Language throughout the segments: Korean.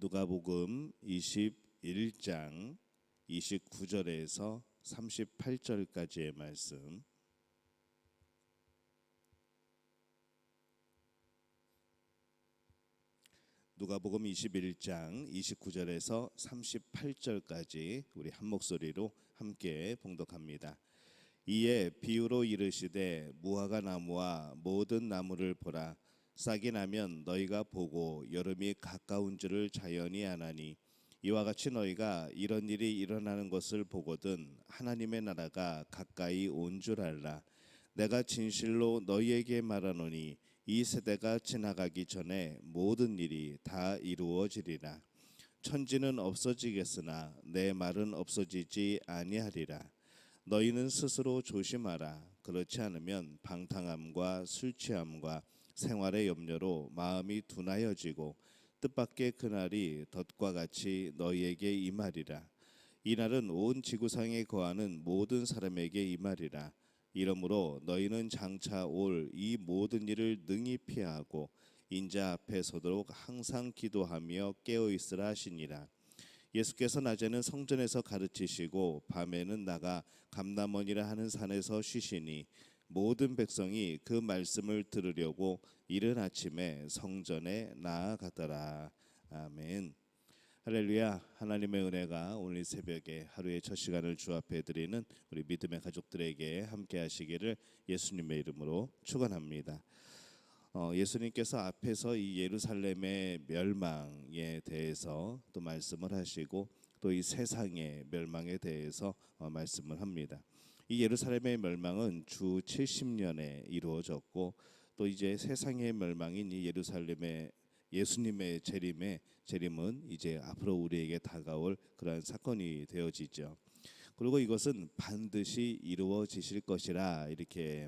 누가복음 21장 29절에서 38절까지의 말씀. 누가복음 21장 29절에서 38절까지 우리 한 목소리로 함께 봉독합니다. 이에 비유로 이르시되 무화과 나무와 모든 나무를 보라. 싹이 나면 너희가 보고 여름이 가까운 줄을 자연히 아나니 이와 같이 너희가 이런 일이 일어나는 것을 보거든 하나님의 나라가 가까이 온 줄 알라. 내가 진실로 너희에게 말하노니 이 세대가 지나가기 전에 모든 일이 다 이루어지리라. 천지는 없어지겠으나 내 말은 없어지지 아니하리라. 너희는 스스로 조심하라. 그렇지 않으면 방탕함과 술 취함과 생활의 염려로 마음이 둔하여지고 뜻밖의 그날이 덫과 같이 너희에게 임하리라. 이날은 온 지구상에 거하는 모든 사람에게 임하리라. 이러므로 너희는 장차 올 이 모든 일을 능히 피하고 인자 앞에 서도록 항상 기도하며 깨어 있으라 하시니라. 예수께서 낮에는 성전에서 가르치시고 밤에는 나가 감람원이라 하는 산에서 쉬시니 모든 백성이 그 말씀을 들으려고 이른 아침에 성전에 나아가더라. 아멘. 할렐루야. 하나님의 은혜가 오늘 새벽에 하루의 첫 시간을 주 앞에 드리는 우리 믿음의 가족들에게 함께 하시기를 예수님의 이름으로 축원합니다. 예수님께서 앞에서 이 예루살렘의 멸망에 대해서 또 말씀을 하시고 또 이 세상의 멸망에 대해서 말씀을 합니다. 이 예루살렘의 멸망은 주 70년에 이루어졌고 또 이제 세상의 멸망인 이 예루살렘의 예수님의 재림은 이제 앞으로 우리에게 다가올 그러한 사건이 되어지죠. 그리고 이것은 반드시 이루어지실 것이라 이렇게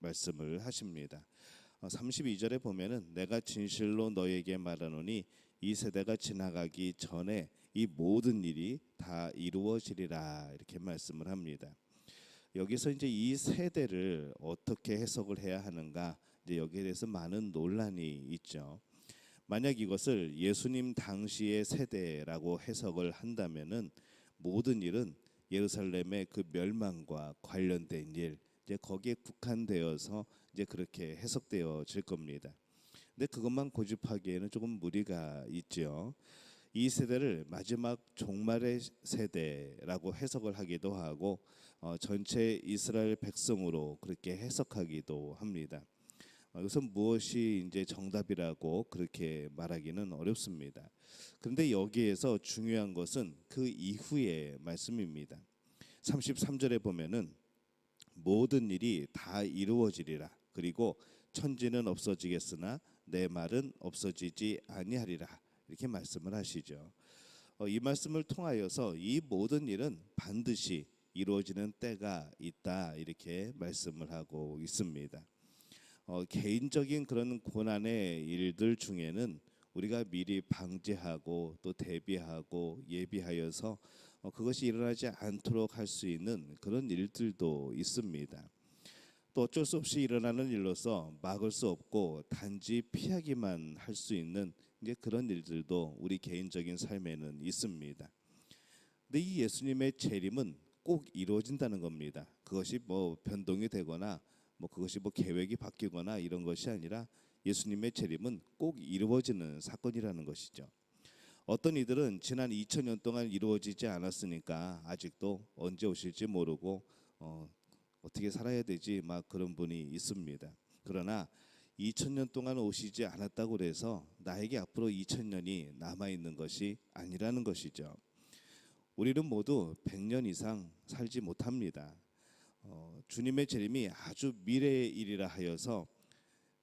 말씀을 하십니다. 32절에 보면은 내가 진실로 너에게 말하노니 이 세대가 지나가기 전에 이 모든 일이 다 이루어지리라 이렇게 말씀을 합니다. 여기서 이제 이 세대를 어떻게 해석을 해야 하는가, 이제 여기에 대해서 많은 논란이 있죠. 만약 이것을 예수님 당시의 세대라고 해석을 한다면은 모든 일은 예루살렘의 그 멸망과 관련된 일, 이제 거기에 국한되어서 이제 그렇게 해석되어질 겁니다. 근데 그것만 고집하기에는 조금 무리가 있죠. 이 세대를 마지막 종말의 세대라고 해석을 하기도 하고 전체 이스라엘 백성으로 그렇게 해석하기도 합니다. 이것은 무엇이 이제 정답이라고 그렇게 말하기는 어렵습니다. 그런데 여기에서 중요한 것은 그 이후의 말씀입니다. 33절에 보면은 모든 일이 다 이루어지리라. 그리고 천지는 없어지겠으나 내 말은 없어지지 아니하리라. 이렇게 말씀을 하시죠. 이 말씀을 통하여서 이 모든 일은 반드시 이루어지는 때가 있다 이렇게 말씀을 하고 있습니다. 개인적인 그런 고난의 일들 중에는 우리가 미리 방지하고 또 대비하고 예비하여서 그것이 일어나지 않도록 할 수 있는 그런 일들도 있습니다. 또 어쩔 수 없이 일어나는 일로서 막을 수 없고 단지 피하기만 할 수 있는 이제 그런 일들도 우리 개인적인 삶에는 있습니다. 근데 이 예수님의 재림은 꼭 이루어진다는 겁니다. 그것이 뭐 변동이 되거나 그것이 계획이 바뀌거나 이런 것이 아니라 예수님의 재림은 꼭 이루어지는 사건이라는 것이죠. 어떤 이들은 지난 2000년 동안 이루어지지 않았으니까 아직도 언제 오실지 모르고 어떻게 살아야 되지 그런 분이 있습니다. 그러나 2000년 동안 오시지 않았다고 해서 나에게 앞으로 2000년이 남아있는 것이 아니라는 것이죠. 우리는 모두 100년 이상 살지 못합니다. 주님의 재림이 아주 미래의 일이라 하여서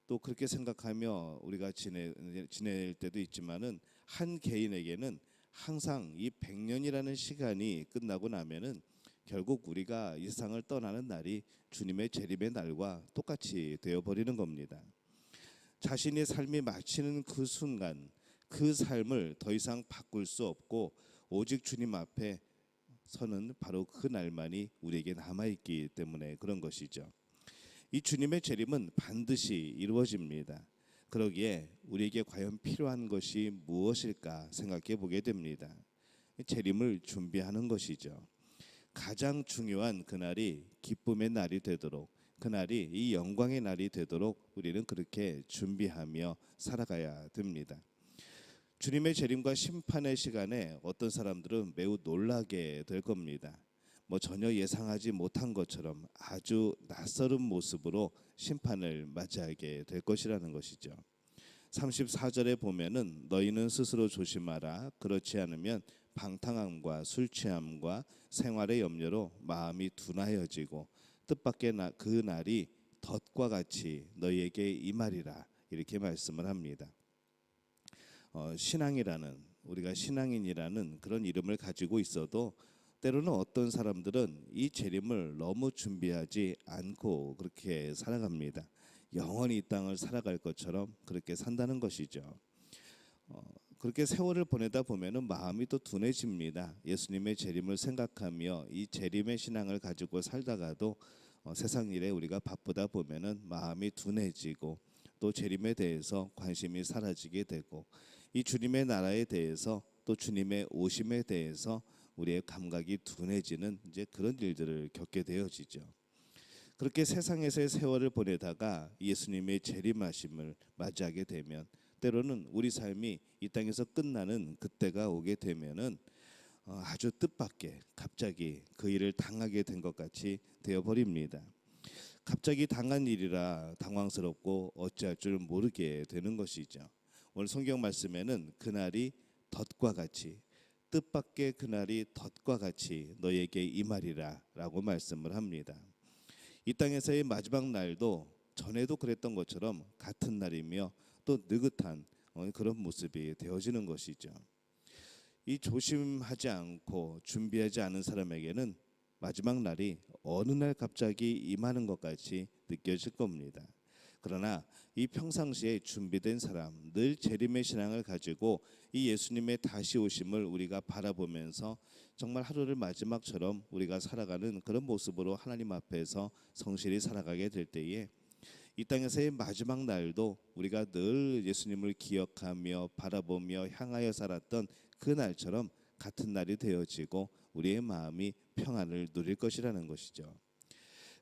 또 그렇게 생각하며 우리가 지낼 때도 있지만은 한 개인에게는 항상 이 100년이라는 시간이 끝나고 나면은 결국 우리가 이 세상을 떠나는 날이 주님의 재림의 날과 똑같이 되어버리는 겁니다. 자신의 삶이 마치는 그 순간 그 삶을 더 이상 바꿀 수 없고 오직 주님 앞에 서는 바로 그 날만이 우리에게 남아있기 때문에 그런 것이죠. 이 주님의 재림은 반드시 이루어집니다. 그러기에 우리에게 과연 필요한 것이 무엇일까 생각해 보게 됩니다. 재림을 준비하는 것이죠. 가장 중요한 그날이 기쁨의 날이 되도록, 그날이 이 영광의 날이 되도록 우리는 그렇게 준비하며 살아가야 됩니다. 주님의 재림과 심판의 시간에 어떤 사람들은 매우 놀라게 될 겁니다. 전혀 예상하지 못한 것처럼 아주 낯설은 모습으로 심판을 맞이하게 될 것이라는 것이죠. 34절에 보면은 너희는 스스로 조심하라. 그렇지 않으면 방탕함과 술 취함과 생활의 염려로 마음이 둔하여지고 뜻밖의 그 날이 덫과 같이 너희에게 임하리라. 이렇게 말씀을 합니다. 신앙이라는, 우리가 신앙인이라는 그런 이름을 가지고 있어도 때로는 어떤 사람들은 이 재림을 너무 준비하지 않고 그렇게 살아갑니다. 영원히 이 땅을 살아갈 것처럼 그렇게 산다는 것이죠. 그렇게 세월을 보내다 보면은 마음이 또 둔해집니다. 예수님의 재림을 생각하며 이 재림의 신앙을 가지고 살다가도 세상 일에 우리가 바쁘다 보면은 마음이 둔해지고 또 재림에 대해서 관심이 사라지게 되고 이 주님의 나라에 대해서 또 주님의 오심에 대해서 우리의 감각이 둔해지는 이제 그런 일들을 겪게 되어지죠. 그렇게 세상에서의 세월을 보내다가 예수님의 재림하심을 맞이하게 되면 때로는 우리 삶이 이 땅에서 끝나는 그때가 오게 되면은 아주 뜻밖의 갑자기 그 일을 당하게 된 것 같이 되어버립니다. 갑자기 당한 일이라 당황스럽고 어찌할 줄 모르게 되는 것이죠. 오늘 성경 말씀에는 그날이 덫과 같이, 뜻밖의 그날이 덫과 같이 너에게 임하리라 라고 말씀을 합니다. 이 땅에서의 마지막 날도 전에도 그랬던 것처럼 같은 날이며 또 느긋한 그런 모습이 되어지는 것이죠. 이 조심하지 않고 준비하지 않은 사람에게는 마지막 날이 어느 날 갑자기 임하는 것 같이 느껴질 겁니다. 그러나 이 평상시에 준비된 사람, 늘 재림의 신앙을 가지고 이 예수님의 다시 오심을 우리가 바라보면서 정말 하루를 마지막처럼 우리가 살아가는 그런 모습으로 하나님 앞에서 성실히 살아가게 될 때에 이 땅에서의 마지막 날도 우리가 늘 예수님을 기억하며 바라보며 향하여 살았던 그 날처럼 같은 날이 되어지고 우리의 마음이 평안을 누릴 것이라는 것이죠.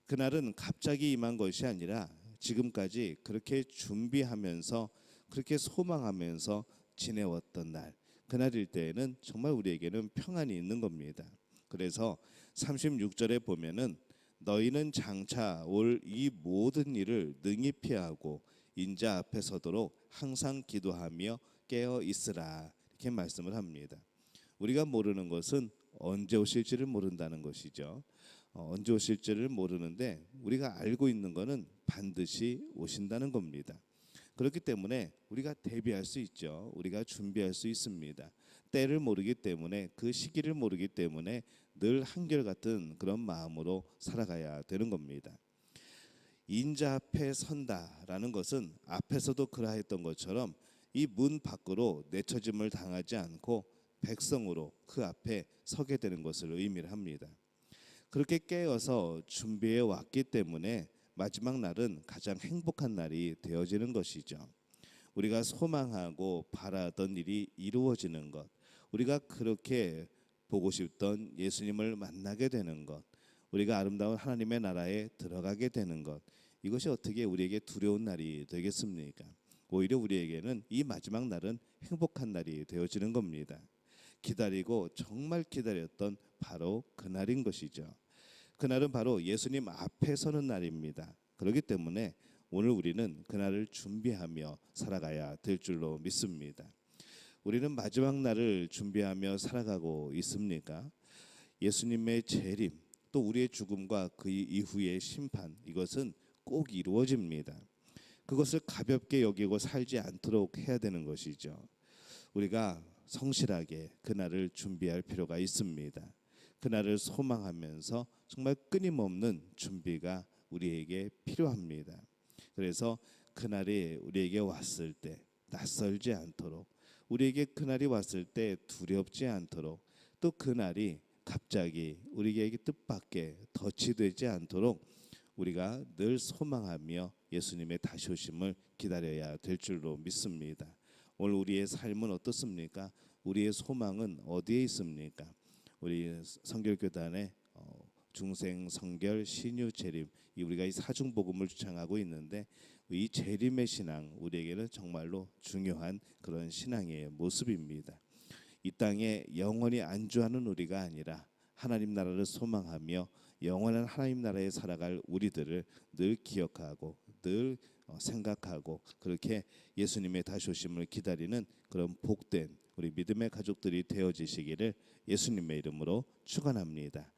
그날은 갑자기 임한 것이 아니라 지금까지 그렇게 준비하면서 그렇게 소망하면서 지내왔던 날, 그날일 때에는 정말 우리에게는 평안이 있는 겁니다. 그래서 36절에 보면은 너희는 장차 올 이 모든 일을 능히 피하고 인자 앞에 서도록 항상 기도하며 깨어 있으라 이렇게 말씀을 합니다. 우리가 모르는 것은 언제 오실지를 모른다는 것이죠. 언제 오실지를 모르는데 우리가 알고 있는 것은 반드시 오신다는 겁니다. 그렇기 때문에 우리가 대비할 수 있죠. 우리가 준비할 수 있습니다. 때를 모르기 때문에 그 시기를 모르기 때문에 늘 한결같은 그런 마음으로 살아가야 되는 겁니다. 인자 앞에 선다라는 것은 앞에서도 그러했던 것처럼 이 문 밖으로 내쳐짐을 당하지 않고 백성으로 그 앞에 서게 되는 것을 의미를 합니다. 그렇게 깨어서 준비해 왔기 때문에 마지막 날은 가장 행복한 날이 되어지는 것이죠. 우리가 소망하고 바라던 일이 이루어지는 것, 우리가 그렇게 보고 싶던 예수님을 만나게 되는 것, 우리가 아름다운 하나님의 나라에 들어가게 되는 것, 이것이 어떻게 우리에게 두려운 날이 되겠습니까? 오히려 우리에게는 이 마지막 날은 행복한 날이 되어지는 겁니다. 기다리고 정말 기다렸던 바로 그날인 것이죠. 그날은 바로 예수님 앞에 서는 날입니다. 그렇기 때문에 오늘 우리는 그날을 준비하며 살아가야 될 줄로 믿습니다. 우리는 마지막 날을 준비하며 살아가고 있습니까? 예수님의 재림, 또 우리의 죽음과 그 이후의 심판, 이것은 꼭 이루어집니다. 그것을 가볍게 여기고 살지 않도록 해야 되는 것이죠. 우리가 성실하게 그날을 준비할 필요가 있습니다. 그날을 소망하면서 정말 끊임없는 준비가 우리에게 필요합니다. 그래서 그날이 우리에게 왔을 때 낯설지 않도록, 우리에게 그날이 왔을 때 두렵지 않도록, 또 그날이 갑자기 우리에게 뜻밖의 덫이 되지 않도록 우리가 늘 소망하며 예수님의 다시 오심을 기다려야 될 줄로 믿습니다. 오늘 우리의 삶은 어떻습니까? 우리의 소망은 어디에 있습니까? 우리 성결교단의 중생, 성결, 신유, 재림, 우리가 이 사중 복음을 주창하고 있는데 이 재림의 신앙 우리에게는 정말로 중요한 그런 신앙의 모습입니다. 이 땅에 영원히 안주하는 우리가 아니라 하나님 나라를 소망하며 영원한 하나님 나라에 살아갈 우리들을 늘 기억하고 늘 생각하고 그렇게 예수님의 다시 오심을 기다리는 그런 복된 우리 믿음의 가족들이 되어지시기를 예수님의 이름으로 축원합니다.